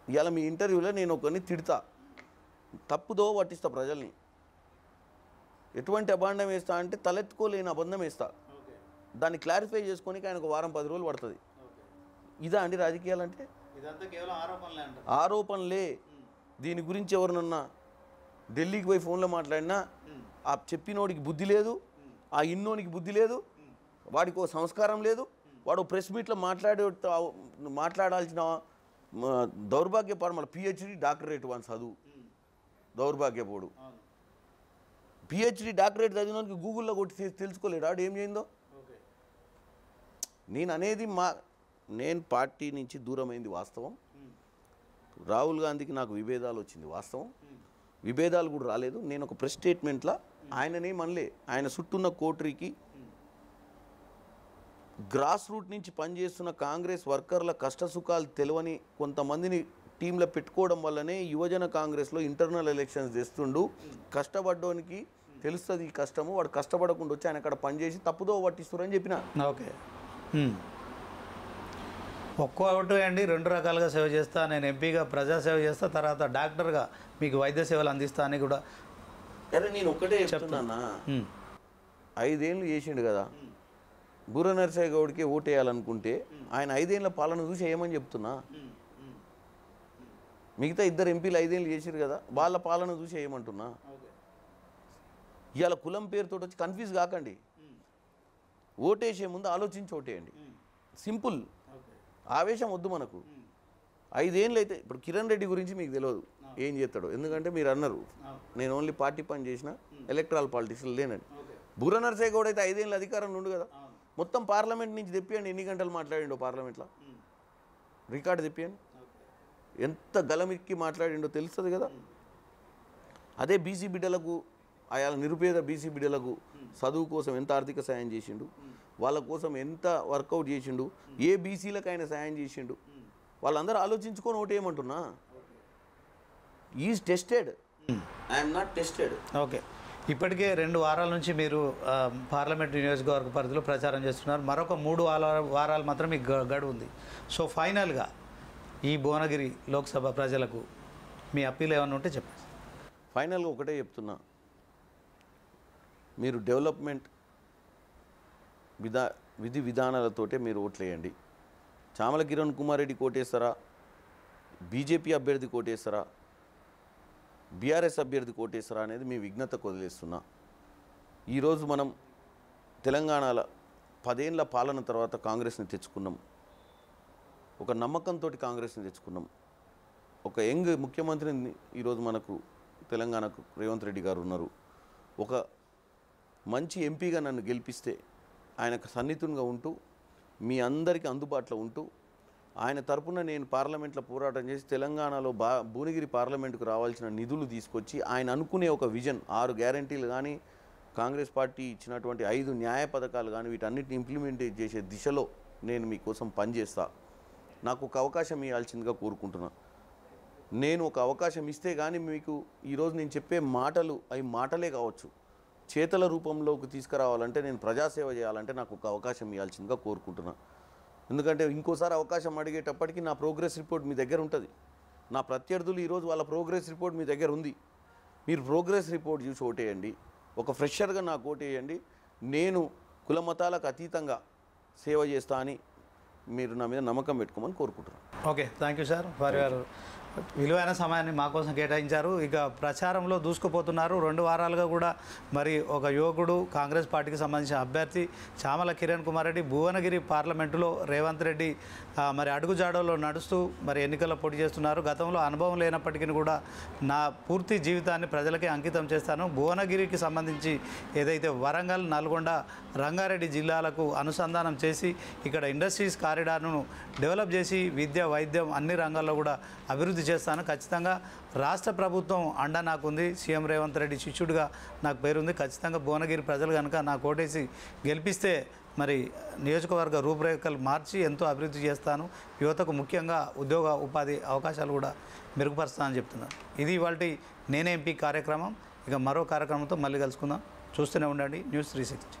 ఇవాళ మీ ఇంటర్వ్యూలో నేను ఒకరిని తిడతా, తప్పుదో పట్టిస్తా ప్రజల్ని. ఎటువంటి అభాండం వేస్తా అంటే తలెత్తుకోలేని అబద్ధం వేస్తా. దాన్ని క్లారిఫై చేసుకోనికి ఆయనకు వారం 10 రోజులు పడుతుంది. ఇదా అండి రాజకీయాలంటే? ఆరోపణలే. దీని గురించి ఎవరినన్నా ఢిల్లీకి పోయి ఫోన్లో మాట్లాడినా ఆ చెప్పినోడికి బుద్ధి లేదు, ఆ ఇన్నోనికి బుద్ధి లేదు, వాడికి ఒక సంస్కారం లేదు, వాడు ప్రెస్ మీట్లో మాట్లాడాల్సిన దౌర్భాగ్యపాడు. మళ్ళీ PhD డాక్టరేట్ వాని చదువు దౌర్భాగ్యపోడు. PhD డాక్టరేట్ చదివినోనికి గూగుల్లో కొట్టి తెలుసుకోలేడు ఆడు ఏం చేయిందో. నేను అనేది నేను పార్టీ నుంచి దూరమైంది వాస్తవం. రాహుల్ గాంధీకి నాకు విభేదాలు వచ్చింది వాస్తవం. విభేదాలు కూడా రాలేదు. నేను ఒక ప్రెస్ స్టేట్మెంట్లో ఆయననే మనలే, ఆయన చుట్టూన్న కోటరీకి గ్రాస్ రూట్ నుంచి పనిచేస్తున్న కాంగ్రెస్ వర్కర్ల కష్టసుఖాలు తెలియని కొంతమందిని టీంలో పెట్టుకోవడం వల్లనే యువజన కాంగ్రెస్లో ఇంటర్నల్ ఎలక్షన్స్ తెస్తుండు. కష్టపడ్డానికి తెలుస్తుంది ఈ కష్టము, వాడు కష్టపడకుండా వచ్చి ఆయన అక్కడ పనిచేసి తప్పుదో పట్టిస్తారని చెప్పిన. ఓకే, ఒక్కొక్కటి అండి 2 రకాలుగా సేవ చేస్తా. నేను ఎంపీగా ప్రజాసేవ చేస్తా, తర్వాత డాక్టర్గా మీకు వైద్య సేవలు అందిస్తా అని కూడా. అరే నేను ఒక్కటే చెప్తున్నా, 5 ఏళ్ళు చేసిండు కదా. బూర నరసయ్య గౌడ్కి ఓటేయాలనుకుంటే ఆయన 5 ఏళ్ళ పాలన చూసి ఏమని చెప్తున్నా. మిగతా 2 ఎంపీలు 5 ఏళ్ళు చేసిరు కదా, వాళ్ళ పాలన చూసి ఏమంటున్నా. ఇవాళ కులం పేరుతో వచ్చి కన్ఫ్యూజ్ కాకండి. ఓటేసే ముందు ఆలోచించి ఓటేయండి. సింపుల్. ఆవేశం వద్దు మనకు. 5 ఏళ్ళు అయితే ఇప్పుడు కిరణ్ రెడ్డి గురించి మీకు తెలియదు ఏం చేస్తాడో, ఎందుకంటే మీరు అన్నారు నేను ఓన్లీ పార్టీ పని చేసిన ఎలక్ట్రల్ పాలిటిక్స్లో లేనండి. బూర నరసయ్య గౌడ్ అయితే 5 ఏళ్ళు అధికారంలో ఉండు కదా. మొత్తం పార్లమెంట్ నుంచి తెప్పియండి, ఎన్ని గంటలు మాట్లాడిండో పార్లమెంట్లో రికార్డు తెప్పియండి, ఎంత గలమిక్కి మాట్లాడిండో తెలుస్తుంది కదా. అదే బీసీ బిడ్డలకు, ఆయా నిరుపేద బీసీ బిడ్డలకు చదువు కోసం ఎంత ఆర్థిక సాయం చేసిండు, వాళ్ళ కోసం ఎంత వర్కౌట్ చేసిండు, ఏ బీసీలకు ఆయన సాయం చేసిండు, వాళ్ళందరూ ఆలోచించుకొని ఓటేయమంటున్నా. Is tested, I'm not tested. Okay, ఇప్పటికే 2 వారాల నుంచి మీరు పార్లమెంట్ నియోజకవర్గ పరిధిలో ప్రచారం చేస్తున్నారు. మరొక 3 వారాలు మాత్రం మీకు గడువు ఉంది. సో ఫైనల్గా ఈ భువనగిరి లోక్సభ ప్రజలకు మీ అప్పీల్ ఏమైనా ఉంటే చెప్పండి. ఫైనల్గా ఒకటే చెప్తున్నా, మీరు డెవలప్మెంట్ విధి విధానాలతోటే మీరు ఓట్లేయండి. చామల కిరణ్ కుమార్ రెడ్డి కోటేస్తారా, బీజేపీ అభ్యర్థి కోటేస్తారా, బీఆర్ఎస్ అభ్యర్థి కోటేస్తారా అనేది మీ విఘ్నతకు వదిలేస్తున్నా. ఈరోజు మనం తెలంగాణలో 10 ఏళ్ల పాలన తర్వాత కాంగ్రెస్ని తెచ్చుకున్నాం. ఒక నమ్మకంతో కాంగ్రెస్ని తెచ్చుకున్నాం. ఒక యంగ్ ముఖ్యమంత్రిని ఈరోజు మనకు తెలంగాణకు రేవంత్ రెడ్డి గారు ఉన్నారు. ఒక మంచి ఎంపీగా నన్ను గెలిపిస్తే ఆయనకు సన్నిహితంగా ఉంటూ మీ అందరికీ అందుబాటులో ఉంటూ ఆయన తరపున నేను పార్లమెంట్లో పోరాటం చేసి తెలంగాణలో భువనగిరి పార్లమెంటుకు రావాల్సిన నిధులు తీసుకొచ్చి ఆయన అనుకునే ఒక విజన్ 6 గ్యారంటీలు కానీ కాంగ్రెస్ పార్టీ ఇచ్చినటువంటి 5 న్యాయ పథకాలు కానీ వీటన్నిటిని ఇంప్లిమెంట్ చేసే దిశలో నేను మీకోసం పనిచేస్తా. నాకు ఒక అవకాశం ఇవ్వాల్సిందిగా కోరుకుంటున్నా. నేను ఒక అవకాశం ఇస్తే కానీ మీకు ఈరోజు నేను చెప్పే మాటలు అవి మాటలే కావచ్చు, చేతల రూపంలోకి తీసుకురావాలంటే, నేను ప్రజాసేవ చేయాలంటే నాకు ఒక అవకాశం ఇవ్వాల్సిందిగా కోరుకుంటున్నా. ఎందుకంటే ఇంకోసారి అవకాశం అడిగేటప్పటికి నా ప్రోగ్రెస్ రిపోర్ట్ మీ దగ్గర ఉంటుంది. నా ప్రత్యర్థులు ఈరోజు వాళ్ళ ప్రోగ్రెస్ రిపోర్ట్ మీ దగ్గర ఉంది. మీరు ప్రోగ్రెస్ రిపోర్ట్ చూసి ఓటేయండి. ఒక ఫ్రెషర్గా నాకు ఓటేయండి. నేను కుల మతాలకు అతీతంగా సేవ చేస్తా అని మీరు నా మీద నమ్మకం పెట్టుకోమని కోరుకుంటున్నాను. Okay, thank you sir for your విలువైన సమయాన్ని మా కోసం కేటాయించారు. ఇక ప్రచారంలో దూసుకుపోతున్నారు. 2 వారాలుగా కూడా మరి ఒక యువకుడు కాంగ్రెస్ పార్టీకి సంబంధించిన అభ్యర్థి చామల కిరణ్ కుమార్ రెడ్డి భువనగిరి పార్లమెంటులో రేవంత్ రెడ్డి మరి అడుగుజాడలో నడుస్తూ మరి ఎన్నికల్లో పోటీ చేస్తున్నారు. గతంలో అనుభవం లేనప్పటికీ కూడా నా పూర్తి జీవితాన్ని ప్రజలకే అంకితం చేస్తాను, భువనగిరికి సంబంధించి ఏదైతే వరంగల్, నల్గొండ, రంగారెడ్డి జిల్లాలకు అనుసంధానం చేసి ఇక్కడ ఇండస్ట్రీస్ కారిడార్ను డెవలప్ చేసి విద్య, వైద్యం అన్ని రంగాల్లో కూడా అభివృద్ధి చేస్తాను. ఖచ్చితంగా రాష్ట్ర ప్రభుత్వం అండ నాకుంది. సీఎం రేవంత్ రెడ్డి శిష్యుడిగా నాకు పేరుంది. ఖచ్చితంగా భువనగిరి ప్రజలు కనుక నాకు ఓటేసి గెలిపిస్తే మరి నియోజకవర్గ రూపురేఖలు మార్చి ఎంతో అభివృద్ధి చేస్తాను. యువతకు ముఖ్యంగా ఉద్యోగ ఉపాధి అవకాశాలు కూడా మెరుగుపరుస్తానని చెప్తున్నాను. ఇది ఇవాళ నేనే ఎంపీ కార్యక్రమం. ఇక మరో కార్యక్రమంతో మళ్ళీ కలుసుకుందాం. చూస్తూనే ఉండండి News 360.